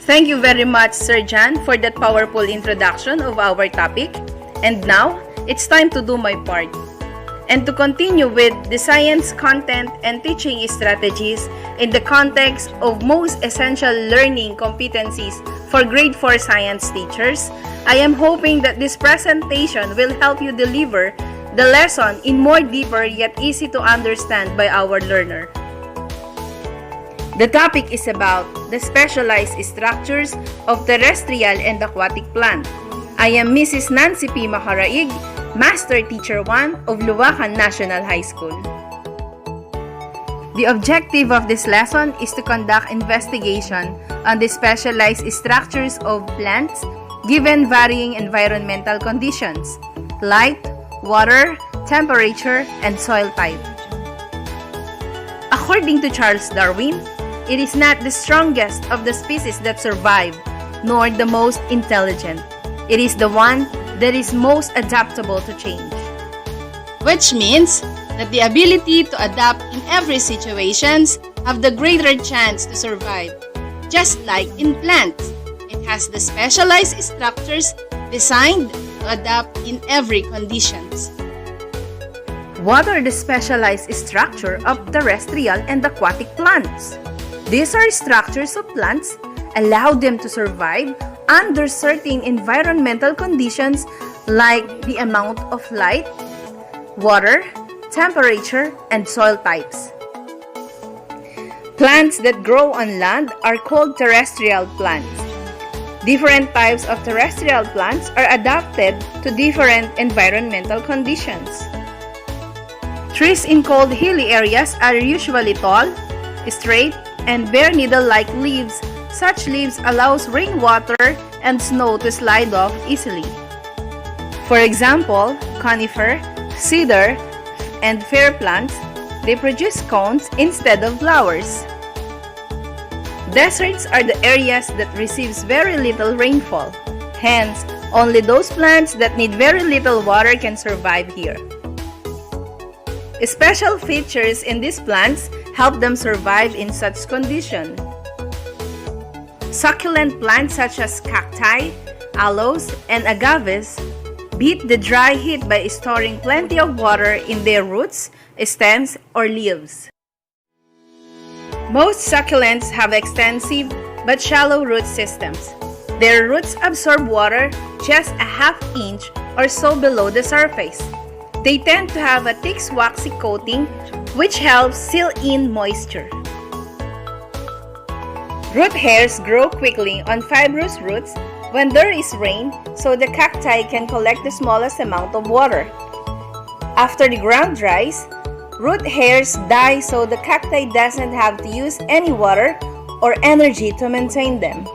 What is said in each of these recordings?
Thank you very much, Sir Jan, for that powerful introduction of our topic. And now, it's time to do my part. And to continue with the science content and teaching strategies in the context of most essential learning competencies for grade 4 science teachers, I am hoping that this presentation will help you deliver the lesson in more deeper yet easy to understand by our learner. The topic is about the specialized structures of terrestrial and aquatic plant. I am Mrs. Nancy P. Maharaig, Master Teacher 1 of Luwakan National High School. The objective of this lesson is to conduct investigation on the specialized structures of plants given varying environmental conditions, light, water, temperature, and soil type. According to Charles Darwin, it is not the strongest of the species that survive, nor the most intelligent. It is the one that is most adaptable to change. Which means that the ability to adapt in every situations have the greater chance to survive. Just like in plants, it has the specialized structures designed to adapt in every conditions. What are the specialized structure of terrestrial and aquatic plants? These are structures of plants allow them to survive under certain environmental conditions like the amount of light, water, temperature, and soil types. Plants that grow on land are called terrestrial plants. Different types of terrestrial plants are adapted to different environmental conditions. Trees in cold hilly areas are usually tall, straight, and bear needle-like leaves. Such leaves allows rainwater and snow to slide off easily. For example, conifer, cedar, and fir plants, they produce cones instead of flowers. Deserts are the areas that receives very little rainfall. Hence, only those plants that need very little water can survive here. Special features in these plants help them survive in such conditions. Succulent plants such as cacti, aloes, and agaves beat the dry heat by storing plenty of water in their roots, stems, or leaves. Most succulents have extensive but shallow root systems. Their roots absorb water just a half inch or so below the surface. They tend to have a thick waxy coating which helps seal in moisture. Root hairs grow quickly on fibrous roots when there is rain, so the cacti can collect the smallest amount of water. After the ground dries, root hairs die so the cacti doesn't have to use any water or energy to maintain them.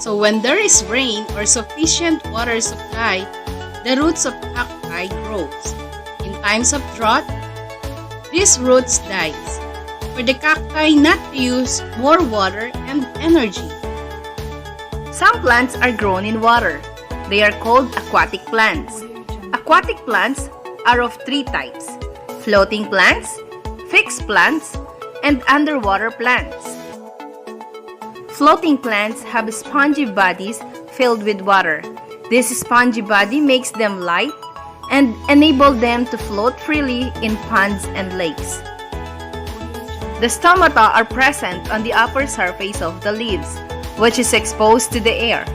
So when there is rain or sufficient water supply, the roots of cacti grows. In times of drought, these roots dies, for the cacti not to use more water and energy. Some plants are grown in water. They are called aquatic plants. Aquatic plants are of three types: floating plants, fixed plants, and underwater plants. Floating plants have spongy bodies filled with water. This spongy body makes them light and enable them to float freely in ponds and lakes. The stomata are present on the upper surface of the leaves, which is exposed to the air.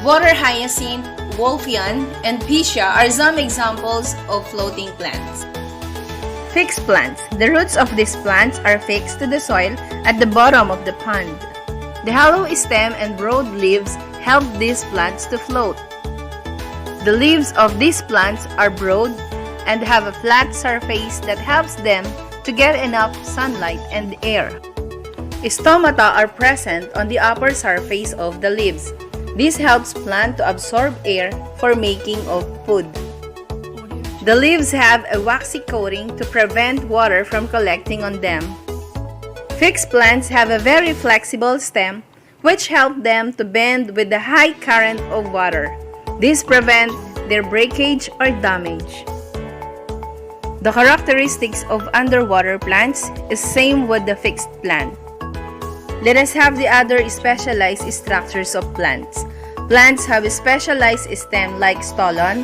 Water hyacinth, wolfion, and piscia are some examples of floating plants. Fixed plants. The roots of these plants are fixed to the soil at the bottom of the pond. The hollow stem and broad leaves help these plants to float. The leaves of these plants are broad and have a flat surface that helps them to get enough sunlight and air. Stomata are present on the upper surface of the leaves. This helps plant to absorb air for making of food. The leaves have a waxy coating to prevent water from collecting on them. Fixed plants have a very flexible stem which help them to bend with the high current of water. This prevents their breakage or damage. The characteristics of underwater plants is same with the fixed plant. Let us have the other specialized structures of plants. Plants have a specialized stem like stolon,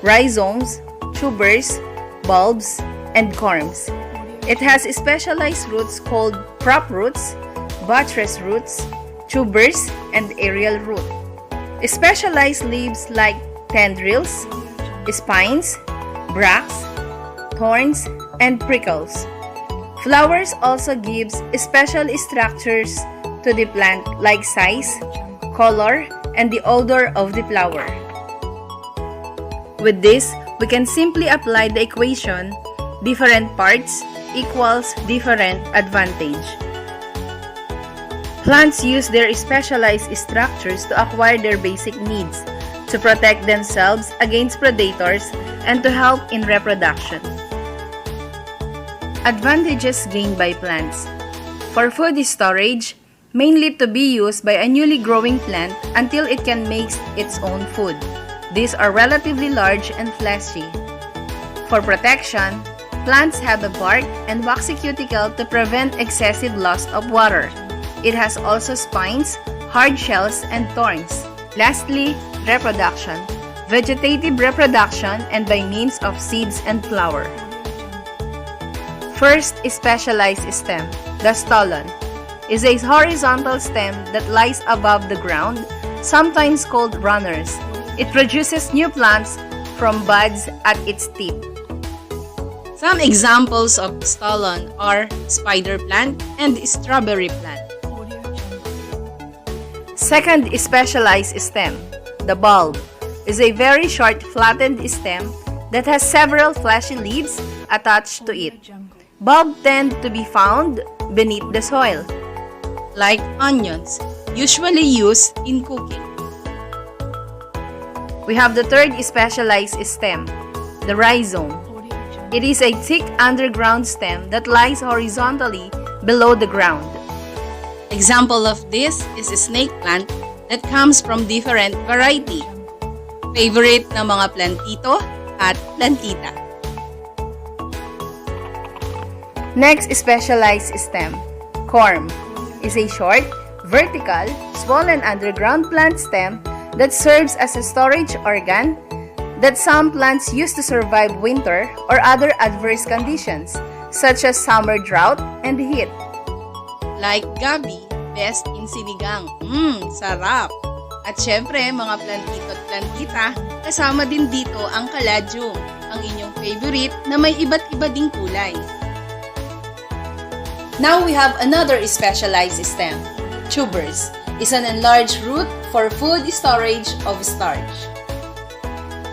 rhizomes, tubers, bulbs, and corms. It has specialized roots called prop roots, buttress roots, tubers, and aerial root. Specialized leaves like tendrils, spines, bracts, thorns, and prickles. Flowers also gives special structures to the plant like size, color, and the odor of the flower. With this, we can simply apply the equation different parts equals different advantage. Plants use their specialized structures to acquire their basic needs, to protect themselves against predators, and to help in reproduction. Advantages gained by plants. For food storage, mainly to be used by a newly growing plant until it can make its own food. These are relatively large and fleshy. For protection, plants have a bark and waxy cuticle to prevent excessive loss of water. It has also spines, hard shells, and thorns. Lastly, reproduction. Vegetative reproduction and by means of seeds and flower. First, specialized stem. The stolon is a horizontal stem that lies above the ground, sometimes called runners. It produces new plants from buds at its tip. Some examples of stolon are spider plant and strawberry plant. Second, specialized stem. The bulb is a very short flattened stem that has several fleshy leaves attached to it. Bulbs tend to be found beneath the soil. Like onions, usually used in cooking. We have the third specialized stem, the rhizome. It is a thick underground stem that lies horizontally below the ground. Example of this is a snake plant that comes from different variety. Favorite ng mga plantito at plantita. Next specialized stem, corm, is a short, vertical, swollen underground plant stem that serves as a storage organ that some plants use to survive winter or other adverse conditions, such as summer drought and heat. Like gabi, best in sinigang. Sarap! At syempre, mga plantito at plantita, kasama din dito ang caladium, ang inyong favorite na may iba't iba ding kulay. Now we have another specialized stem. Tubers is an enlarged root for food storage of starch.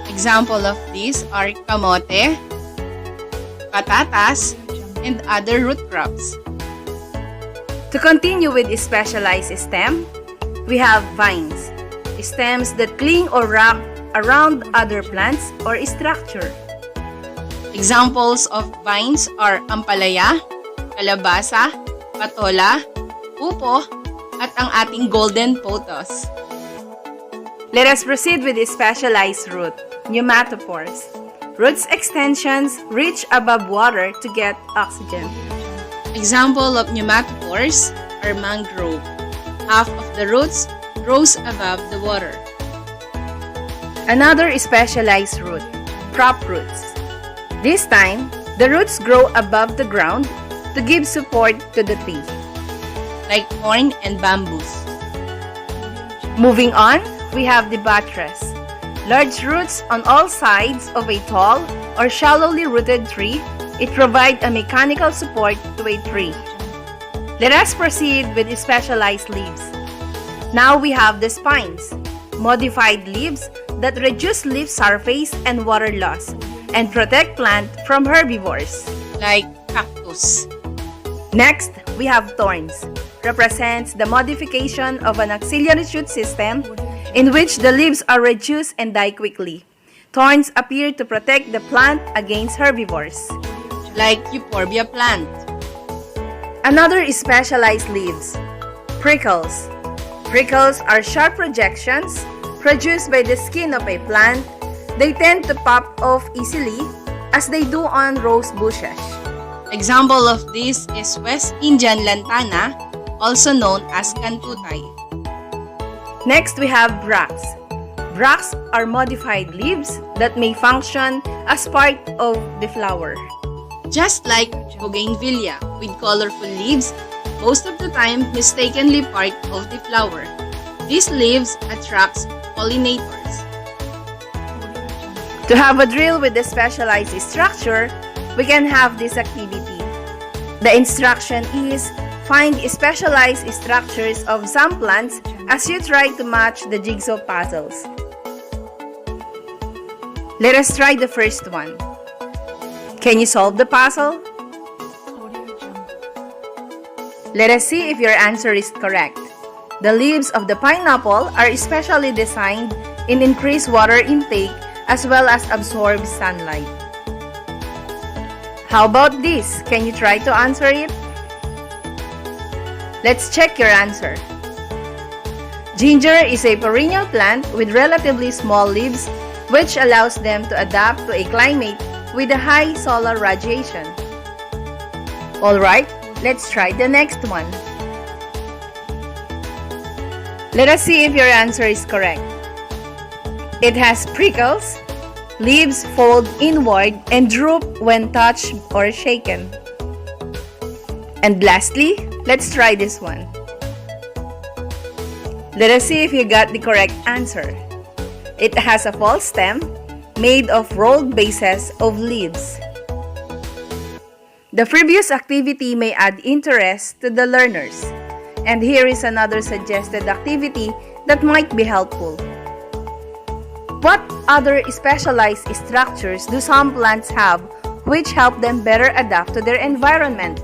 Example of these are kamote, patatas, and other root crops. To continue with specialized stem, we have vines, stems that cling or wrap around other plants or structure. Examples of vines are ampalaya, kalabasa, patola, upo, at ang ating golden pothos. Let us proceed with the specialized root, pneumatophores. Roots extensions reach above water to get oxygen. Example of pneumatophores are mangrove. Half of the roots grows above the water. Another specialized root, prop roots. This time, the roots grow above the ground to give support to the tree. Like corn and bamboos. Moving on, we have the buttress. Large roots on all sides of a tall or shallowly rooted tree, it provides a mechanical support to a tree. Let us proceed with the specialized leaves. Now we have the spines, modified leaves that reduce leaf surface and water loss and protect plant from herbivores. Like cactus. Next, we have thorns. Represents the modification of an axillary shoot system in which the leaves are reduced and die quickly. Thorns appear to protect the plant against herbivores. Like euphorbia plant. Another is specialized leaves. Prickles. Prickles are sharp projections produced by the skin of a plant. They tend to pop off easily as they do on rose bushes. Example of this is West Indian lantana, also known as kantutay. Next, we have bracts. Bracts are modified leaves that may function as part of the flower. Just like bougainvillea with colorful leaves, most of the time mistakenly part of the flower. These leaves attracts pollinators. To have a drill with the specialized structure, we can have this activity. The instruction is find specialized structures of some plants as you try to match the jigsaw puzzles. Let us try the first one. Can you solve the puzzle? Let us see if your answer is correct. The leaves of the pineapple are especially designed in increased water intake as well as absorb sunlight. How about this? Can you try to answer it? Let's check your answer. Ginger is a perennial plant with relatively small leaves which allows them to adapt to a climate with a high solar radiation. Alright, let's try the next one. Let us see if your answer is correct. It has prickles, leaves fold inward and droop when touched or shaken. And lastly, let's try this one. Let us see if you got the correct answer. It has a false stem made of rolled bases of leaves. The previous activity may add interest to the learners. And here is another suggested activity that might be helpful. What other specialized structures do some plants have which help them better adapt to their environment?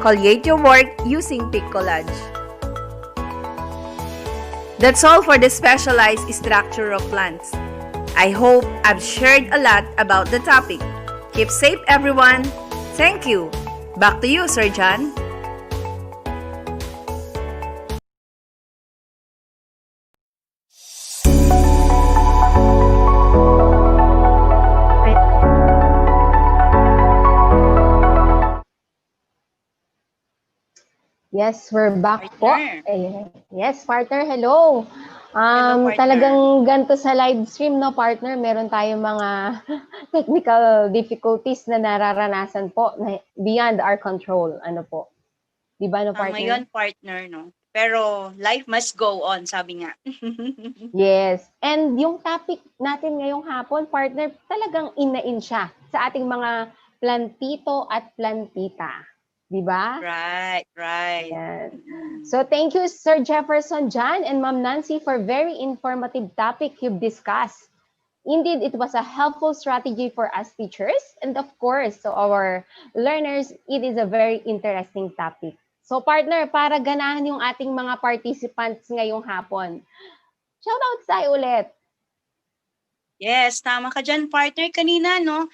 Collate your work using pic collage. That's all for the specialized structure of plants. I hope I've shared a lot about the topic. Keep safe, everyone. Thank you. Back to you, Sir John. Yes, we're back po. Partner. Yes, partner, hello. Hello, partner. Talagang ganito sa live stream, no, partner, meron tayong mga technical difficulties na nararanasan po na beyond our control. Ano po? Di ba, no, partner? Ngayon, partner, no? Pero life must go on, sabi nga. Yes. And yung topic natin ngayong hapon, partner, talagang in siya sa ating mga plantito at plantita. Di ba? Right. Yes. So thank you, Sir Jefferson John and Ma'am Nancy, for very informative topic you've discussed. Indeed, it was a helpful strategy for us teachers, and of course, to our learners, it is a very interesting topic. So partner, para ganahan yung ating mga participants ngayong hapon, shoutout sa'yo ulit. Yes, tama ka dyan, partner. Kanina, no?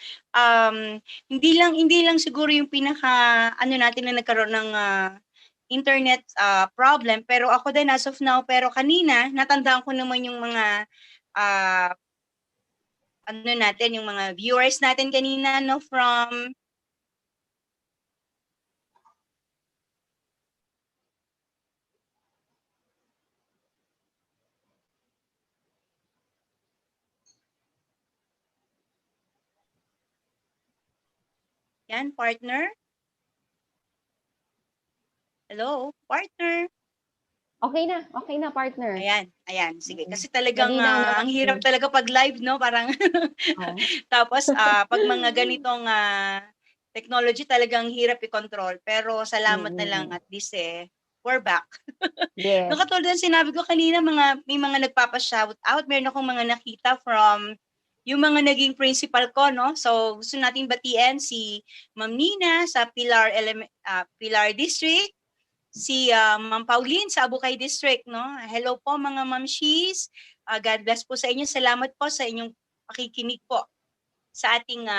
Hindi lang siguro yung ano natin na nagkaroon ng internet problem, pero ako din as of now, pero kanina, natandaan ko naman yung mga yung mga viewers natin kanina, no, from yan, partner. Hello, partner. Okay na, partner. Ayan, sige. Kasi talagang Malinaw na, ang hirap talaga pag live, no? Parang Oh. tapos pag mga ganitong technology talagang hirap i-control. Pero salamat na lang at least we're back. Yes. No, katulad ng sinabi ko kanina, may mga nagpapa-shout out. Meron akong mga nakita from yung mga naging principal ko, no? So, gusto nating batiin si Ma'am Nina sa Pilar District, si Ma'am Pauline sa Abukay District, no? Hello po mga Ma'am-shis. God bless po sa inyo. Salamat po sa inyong pakikinig po sa ating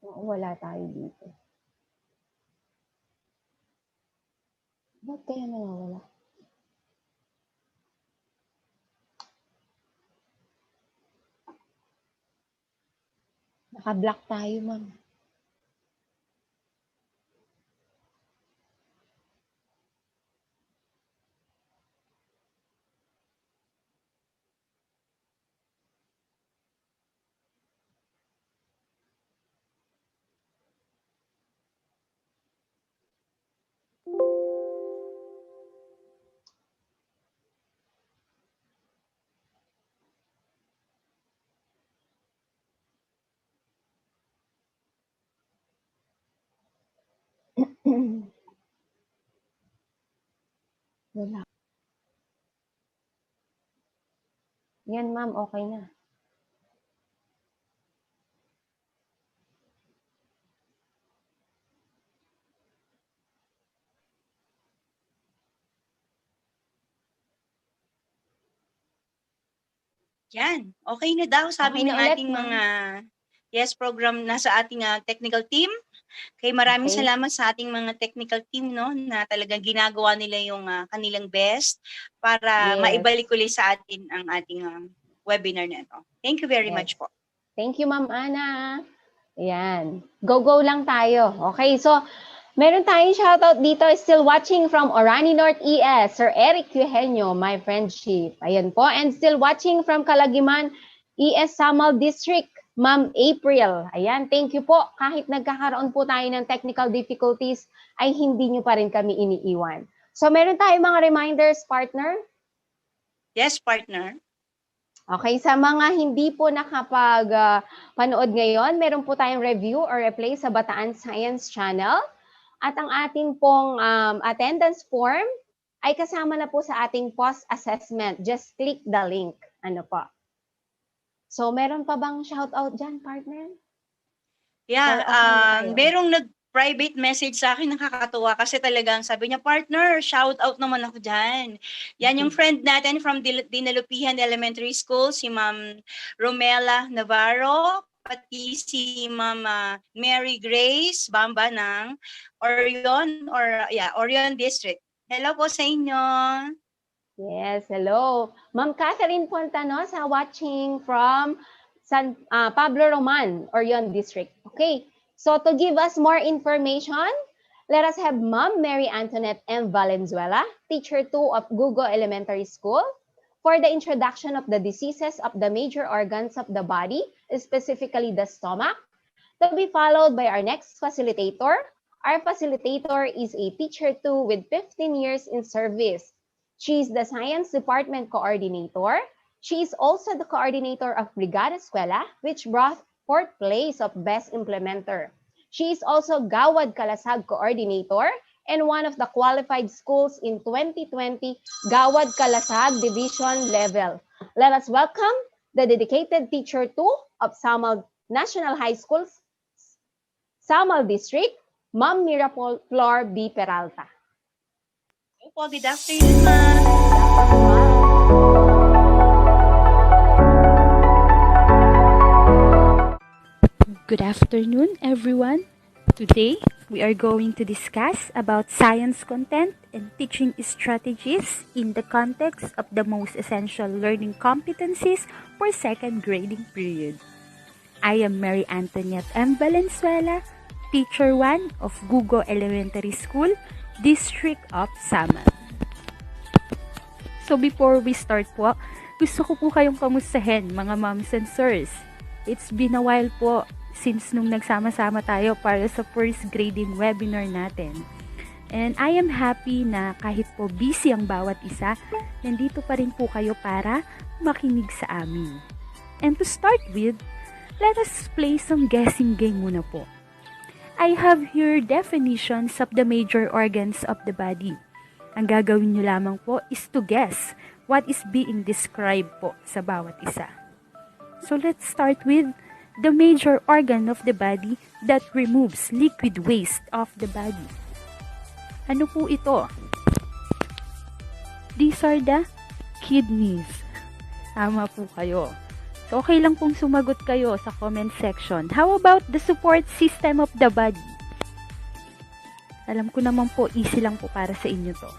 Wala tayo dito. Ba't kaya nawawala? Naka-block tayo, ma'am. Wala. Yan, ma'am, okay na. Yan, okay na daw sabi Okay na ng ulit, ating ma'am. mga program nasa ating technical team. Kaya maraming Okay. salamat sa ating mga technical team no na talagang ginagawa nila yung kanilang best para Yes. maibalik ulit sa atin ang ating webinar na ito. Thank you very Yes. much po. Thank you, Ma'am Ana. Ayan. Go lang tayo. Okay, so meron tayong shoutout dito. Still watching from Orani North ES, Sir Eric Eugenio, my friendship. Ayan po. And still watching from Calagiman ES Samal District, Ma'am April. Ayan, thank you po. Kahit nagkakaroon po tayo ng technical difficulties, ay hindi nyo pa rin kami iniiwan. So meron tayong mga reminders, partner. Yes, partner. Okay, sa mga hindi po nakapag-panood ngayon, meron po tayong review or replay sa Bataan Science Channel. At ang ating pong attendance form ay kasama na po sa ating post-assessment. Just click the link. Ano po? So, meron pa bang shoutout dyan, partner? Yeah, Or okay na tayo? merong nag-private message sa akin, nakakatuwa kasi talagang sabi niya, partner, shout out naman ako dyan. Yan yung friend natin from Dinalupihan Elementary School, si Ma'am Romela Navarro, pati si Ma'am Mary Grace Bamba ng Orion District. Hello po sa inyo. Yes, hello. Ma'am Catherine Pontano sa watching from San Pablo Roman, Orion District. Okay, so to give us more information, let us have Ma'am Mary Antoinette M. Valenzuela, Teacher 2 of Google Elementary School, for the introduction of the diseases of the major organs of the body, specifically the stomach, to be followed by our next facilitator. Our facilitator is a Teacher 2 with 15 years in service. She is the Science Department Coordinator. She is also the coordinator of Brigada Eskwela, which brought fourth place of Best Implementer. She is also Gawad Kalasag Coordinator and one of the qualified schools in 2020 Gawad Kalasag Division level. Let us welcome the dedicated Teacher 2 of Samal National High School, Samal District, Ma'am Mirapol Flor B. Peralta. Opo, good afternoon, ma'am. Good afternoon, everyone. Today, we are going to discuss about science content and teaching strategies in the context of the most essential learning competencies for second grading period. I am Mary Antoinette M. Valenzuela, Teacher 1 of Google Elementary School, District of Samal. So before we start po, gusto ko po kayong kamustahin mga moms and sirs. It's been a while po since nung nagsama-sama tayo para sa first grading webinar natin. And I am happy na kahit po busy ang bawat isa, nandito pa rin po kayo para makinig sa amin. And to start with, let us play some guessing game muna po. I have here definitions of the major organs of the body. Ang gagawin nyo lamang po is to guess what is being described po sa bawat isa. So let's start with the major organ of the body that removes liquid waste of the body. Ano po ito? These are the kidneys. Tama po kayo. So, okay lang pong sumagot kayo sa comment section. How about the support system of the body? Alam ko naman po, easy lang po para sa inyo to.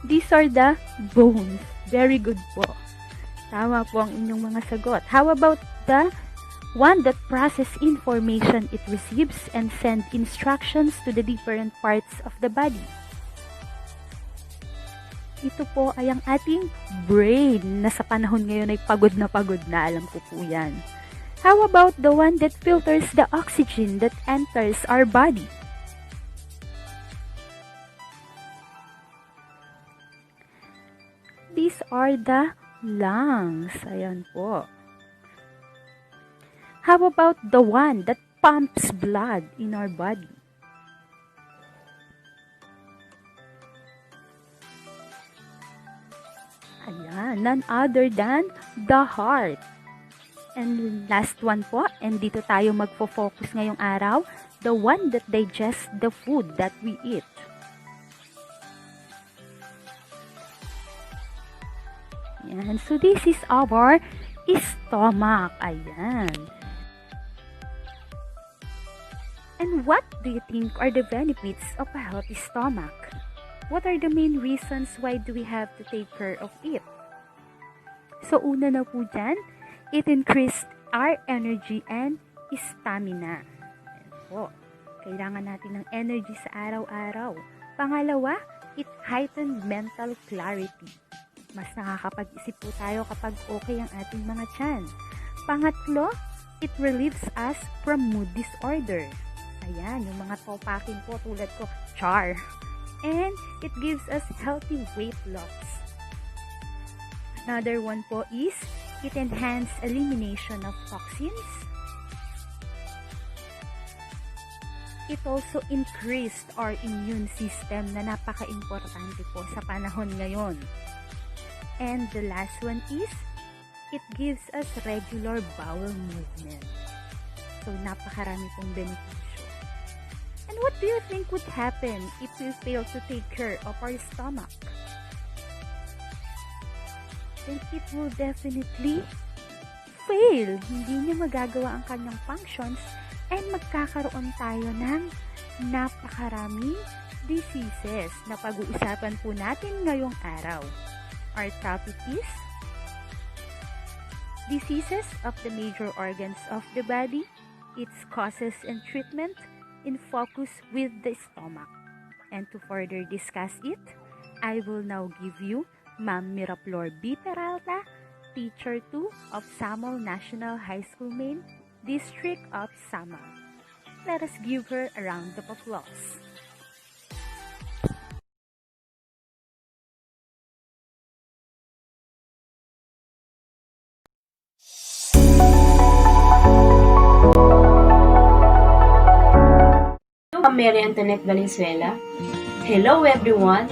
These are the bones. Very good po. Tama po ang inyong mga sagot. How about the one that processes information it receives and send instructions to the different parts of the body. Ito po ay ang ating brain na sa panahon ngayon ay pagod na, alam ko po yan. How about the one that filters the oxygen that enters our body? These are the lungs. Ayan po. How about the one that pumps blood in our body? Ayan, none other than the heart. And last one po, and dito tayo magfo-focus ngayong araw, the one that digests the food that we eat. Ayan, so this is our stomach. Ayan. And what do you think are the benefits of a healthy stomach? What are the main reasons why do we have to take care of it? So una na po dyan, it increased our energy and stamina. Ayan po, kailangan natin ng energy sa araw-araw. Pangalawa, it heightened mental clarity. Mas nakakapag-isip po tayo kapag okay ang ating mga tiyan. Pangatlo, it relieves us from mood disorder. Ayan, yung mga topakin po tulad ko, char. And it gives us healthy weight loss. Another one po is, it enhances elimination of toxins. It also increased our immune system na napaka-importante po sa panahon ngayon. And the last one is, it gives us regular bowel movement. So, napakarami pong benepisyo. And what do you think would happen if we fail to take care of our stomach? Then it will definitely fail. Hindi niya magagawa ang kanyang functions and magkakaroon tayo ng napakaraming diseases na pag-uusapan po natin ngayong araw. Our topic is diseases of the major organs of the body, its causes and treatment, in focus with the stomach. And to further discuss it, I will now give you Ma'am Miraflor B. Peralta, Teacher 2 of Samal National High School Main, District of Samal. Let us give her a round of applause. I'm Mary Antoinette Valenzuela. Hello everyone,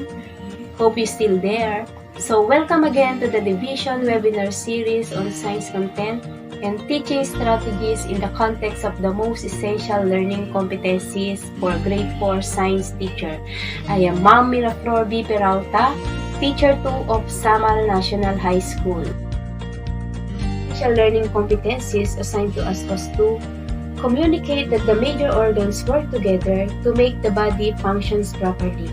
hope you're still there. So welcome again to the Division Webinar Series on Science Content and Teaching Strategies in the context of the most essential learning competencies for Grade 4 Science Teacher. I am Ma'am Miraflor B. Peralta, Teacher 2 of Samal National High School. Essential learning competencies assigned to us was to communicate that the major organs work together to make the body functions properly.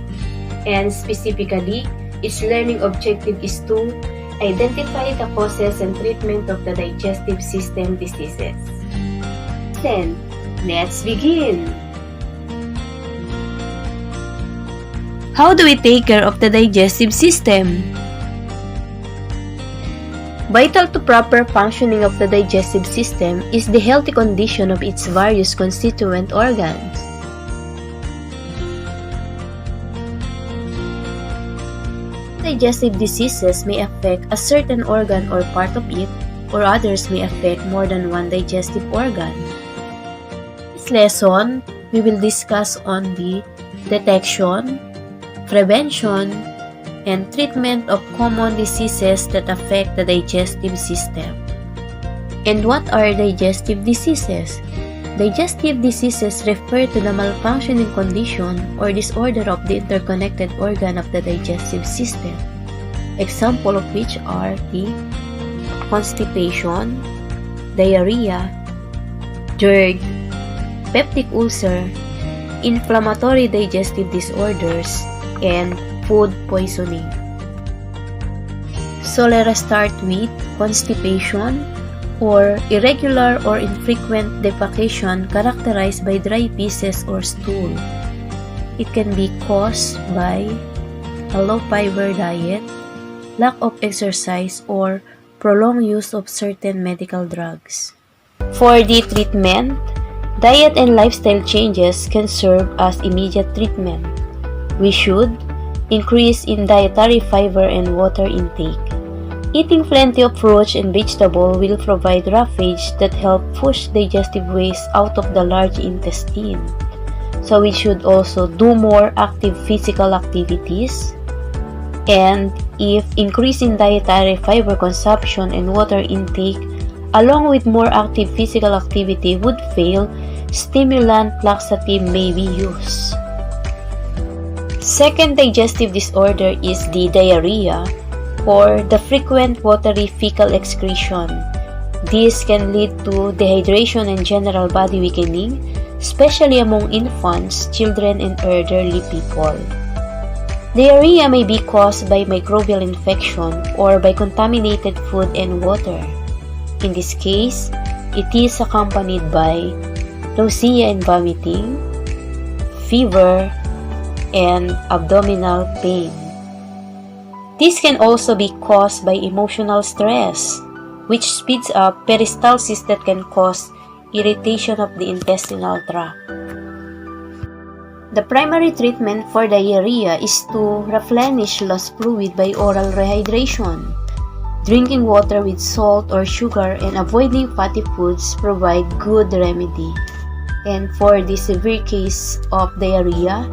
And specifically, its learning objective is to identify the causes and treatment of the digestive system diseases. Then, let's begin! How do we take care of the digestive system? Vital to proper functioning of the digestive system is the healthy condition of its various constituent organs. Digestive diseases may affect a certain organ or part of it, or others may affect more than one digestive organ. In this lesson, we will discuss on the detection, prevention, and treatment of common diseases that affect the digestive system. And what are digestive diseases? Digestive diseases refer to the malfunctioning condition or disorder of the interconnected organ of the digestive system. Example of which are the constipation, diarrhea, GERD, peptic ulcer, inflammatory digestive disorders, and food poisoning. So let us start with constipation or irregular or infrequent defecation characterized by dry feces or stool. It can be caused by a low-fiber diet, lack of exercise, or prolonged use of certain medical drugs. For the treatment, diet and lifestyle changes can serve as immediate treatment. We should increase in dietary fiber and water intake. Eating plenty of fruits and vegetables will provide roughage that help push digestive waste out of the large intestine. So we should also do more active physical activities. And if increasing dietary fiber consumption and water intake along with more active physical activity would fail, stimulant laxative may be used. Second digestive disorder is the diarrhea, or the frequent watery fecal excretion. This can lead to dehydration and general body weakening, especially among infants, children, and elderly people. Diarrhea may be caused by microbial infection or by contaminated food and water. In this case, it is accompanied by nausea and vomiting, fever, and abdominal pain. This can also be caused by emotional stress, which speeds up peristalsis that can cause irritation of the intestinal tract. The primary treatment for diarrhea is to replenish lost fluid by oral rehydration. Drinking water with salt or sugar and avoiding fatty foods provide good remedy. And for the severe case of diarrhea,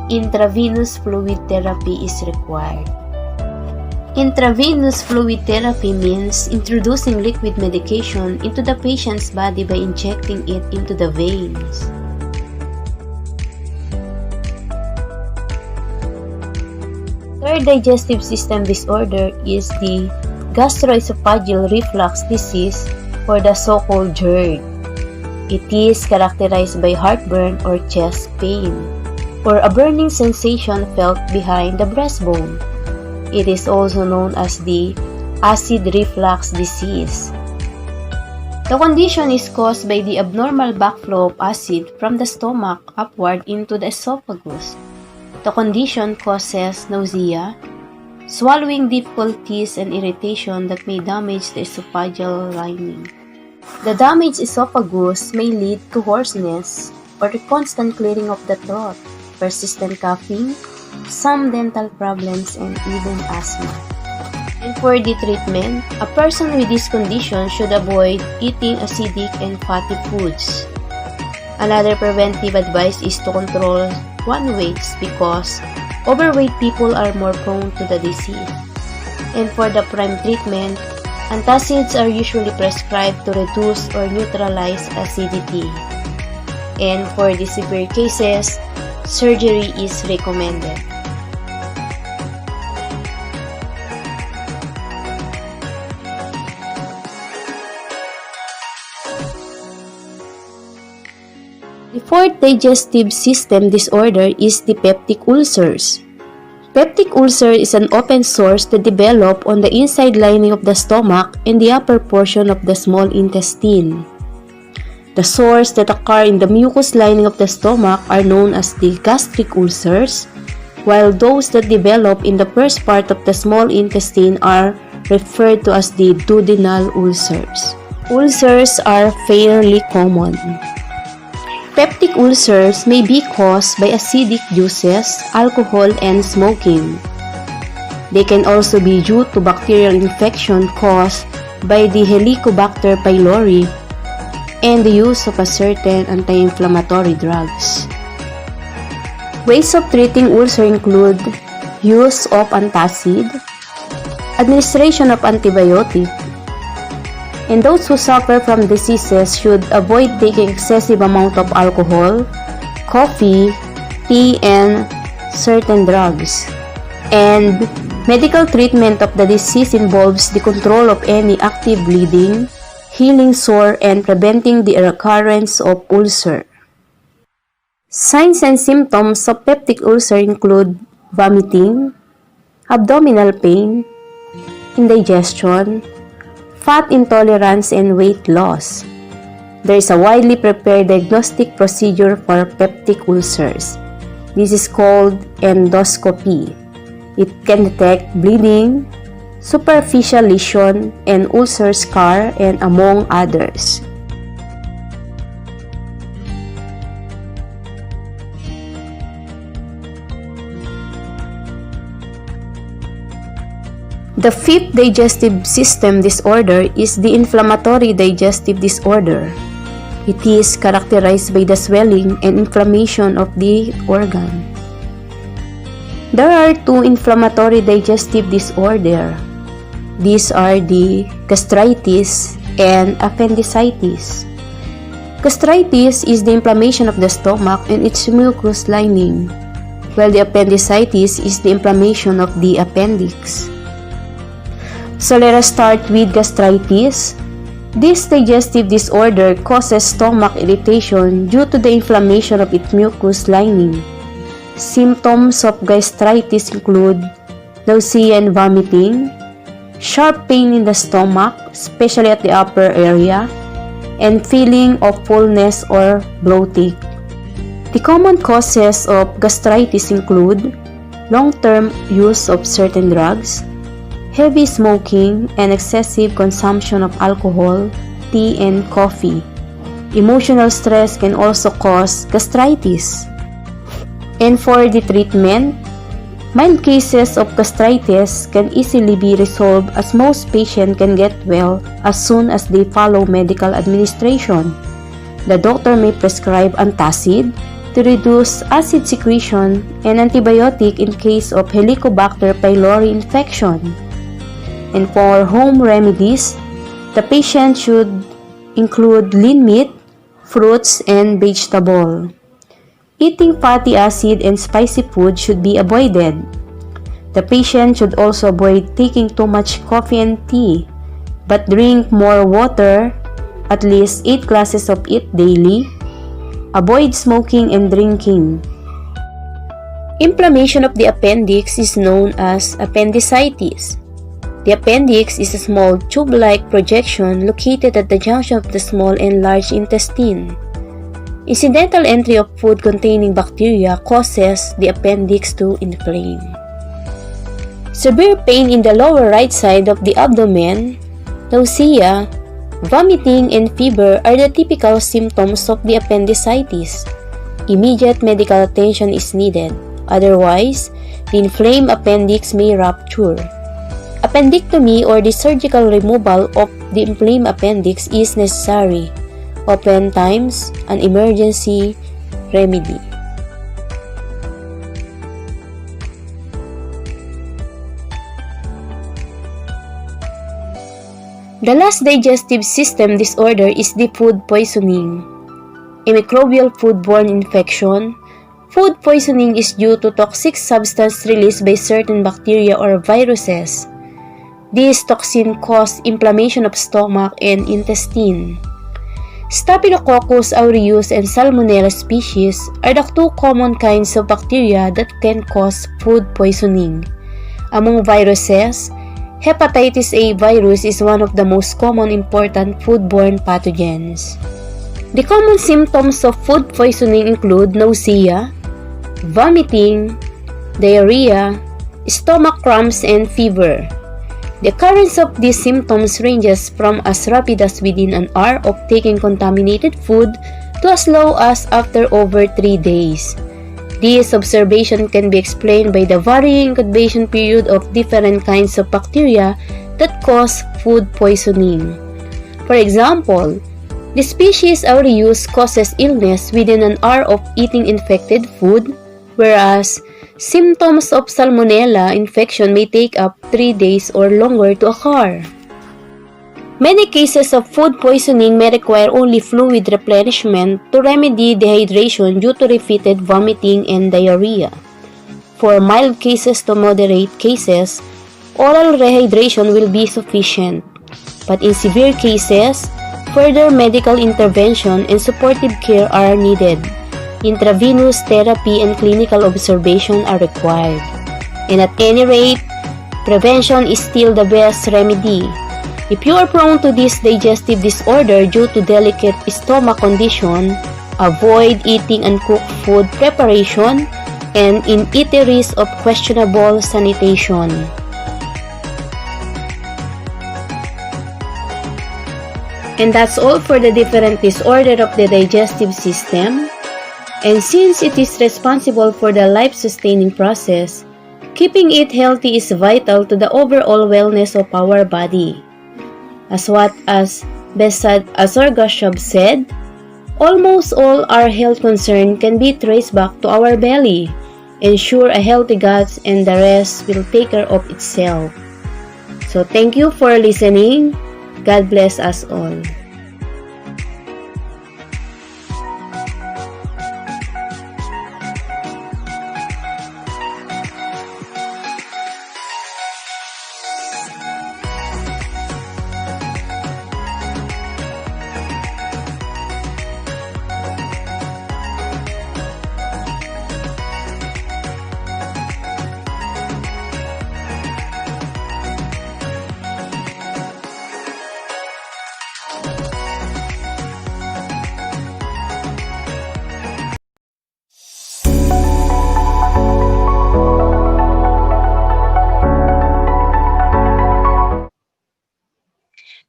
intravenous fluid therapy is required. Intravenous fluid therapy means introducing liquid medication into the patient's body by injecting it into the veins. Third digestive system disorder is the gastroesophageal reflux disease, or the so-called GERD. It is characterized by heartburn or chest pain, or a burning sensation felt behind the breastbone. It is also known as the acid reflux disease. The condition is caused by the abnormal backflow of acid from the stomach upward into the esophagus. The condition causes nausea, swallowing difficulties, and irritation that may damage the esophageal lining. The damaged esophagus may lead to hoarseness or the constant clearing of the throat, persistent coughing, some dental problems, and even asthma. And for the treatment, a person with this condition should avoid eating acidic and fatty foods. Another preventive advice is to control one's weight because overweight people are more prone to the disease. And for the prime treatment, antacids are usually prescribed to reduce or neutralize acidity. And for the severe cases, surgery is recommended. The fourth digestive system disorder is the peptic ulcers. Peptic ulcer is an open sores that develop on the inside lining of the stomach and the upper portion of the small intestine. The sores that occur in the mucous lining of the stomach are known as the gastric ulcers, while those that develop in the first part of the small intestine are referred to as the duodenal ulcers. Ulcers are fairly common. Peptic ulcers may be caused by acidic juices, alcohol, and smoking. They can also be due to bacterial infection caused by the Helicobacter pylori and the use of a certain anti-inflammatory drugs. Ways of treating ulcer include use of antacid, administration of antibiotic, and those who suffer from diseases should avoid taking excessive amount of alcohol, coffee, tea, and certain drugs. And medical treatment of the disease involves the control of any active bleeding, healing sore, and preventing the recurrence of ulcer. Signs and symptoms of peptic ulcer include vomiting, abdominal pain, indigestion, fat intolerance, and weight loss. There is a widely prepared diagnostic procedure for peptic ulcers. This is called endoscopy. It can detect bleeding, superficial lesion, and ulcer scar, and among others. The fifth digestive system disorder is the inflammatory digestive disorder. It is characterized by the swelling and inflammation of the organ. There are two inflammatory digestive disorders. These are the gastritis and appendicitis. Gastritis is the inflammation of the stomach and its mucous lining, while the appendicitis is the inflammation of the appendix. So let us start with gastritis. This digestive disorder causes stomach irritation due to the inflammation of its mucous lining. Symptoms of gastritis include nausea and vomiting, sharp pain in the stomach, especially at the upper area, and feeling of fullness or bloating. The common causes of gastritis include long-term use of certain drugs, heavy smoking, and excessive consumption of alcohol, tea, and coffee. Emotional stress can also cause gastritis. And for the treatment, mild cases of gastritis can easily be resolved as most patients can get well as soon as they follow medical administration. The doctor may prescribe antacid to reduce acid secretion and antibiotic in case of Helicobacter pylori infection. And for home remedies, the patient should include lean meat, fruits, and vegetable. Eating fatty acid and spicy food should be avoided. The patient should also avoid taking too much coffee and tea, but drink more water, at least 8 glasses of it daily. Avoid smoking and drinking. Inflammation of the appendix is known as appendicitis. The appendix is a small tube-like projection located at the junction of the small and large intestine. Incidental entry of food containing bacteria causes the appendix to inflame. Severe pain in the lower right side of the abdomen, nausea, vomiting, and fever are the typical symptoms of the appendicitis. Immediate medical attention is needed, otherwise, the inflamed appendix may rupture. Appendectomy or the surgical removal of the inflamed appendix is necessary, oftentimes an emergency remedy. The last digestive system disorder is the food poisoning. A microbial foodborne infection. Food poisoning is due to toxic substance released by certain bacteria or viruses. These toxins cause inflammation of stomach and intestine. Staphylococcus aureus and Salmonella species are the two common kinds of bacteria that can cause food poisoning. Among viruses, hepatitis A virus is one of the most common important foodborne pathogens. The common symptoms of food poisoning include nausea, vomiting, diarrhea, stomach cramps, and fever. The occurrence of these symptoms ranges from as rapid as within an hour of taking contaminated food to as low as after over 3 days. This observation can be explained by the varying incubation period of different kinds of bacteria that cause food poisoning. For example, the species aureus causes illness within an hour of eating infected food, whereas symptoms of Salmonella infection may take up 3 days or longer to occur. Many cases of food poisoning may require only fluid replenishment to remedy dehydration due to repeated vomiting and diarrhea. For mild cases to moderate cases, oral rehydration will be sufficient. But in severe cases, further medical intervention and supportive care are needed. Intravenous therapy and clinical observation are required. And at any rate, prevention is still the best remedy. If you are prone to this digestive disorder due to delicate stomach condition, avoid eating uncooked food preparation and in eateries of questionable sanitation. And that's all for the different disorder of the digestive system. And since it is responsible for the life-sustaining process, keeping it healthy is vital to the overall wellness of our body. As Besad Azorgashab said, almost all our health concern can be traced back to our belly. Ensure a healthy gut and the rest will take care of itself. So thank you for listening. God bless us all.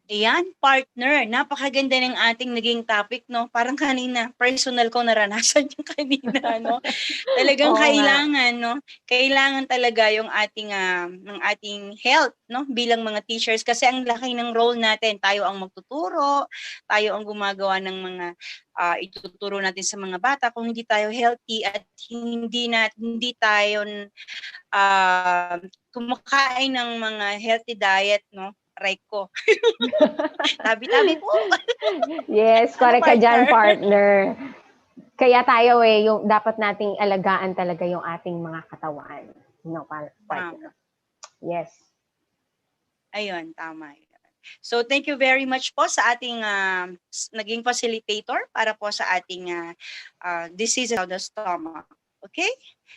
Ayan, partner, napakaganda ng ating naging topic, no? Parang kanina, personal ko naranasan yung kanina, no? Talagang Oo nga. kailangan, no? Kailangan talaga yung ating, ng ating health, no? Bilang mga teachers kasi ang laki ng role natin. Tayo ang magtuturo, tayo ang gumagawa ng mga ituturo natin sa mga bata. Kung hindi tayo healthy at hindi tayo kumakain ng mga healthy diet, no? Aray ko. Tabi-tabi po. Yes, Ano, correct ka dyan, partner? partner. Kaya tayo yung dapat nating alagaan talaga yung ating mga katawan. No, partner. Yes. Ayun, tama. So, thank you very much po sa ating naging facilitator para po sa ating diseases of the stomach. Okay?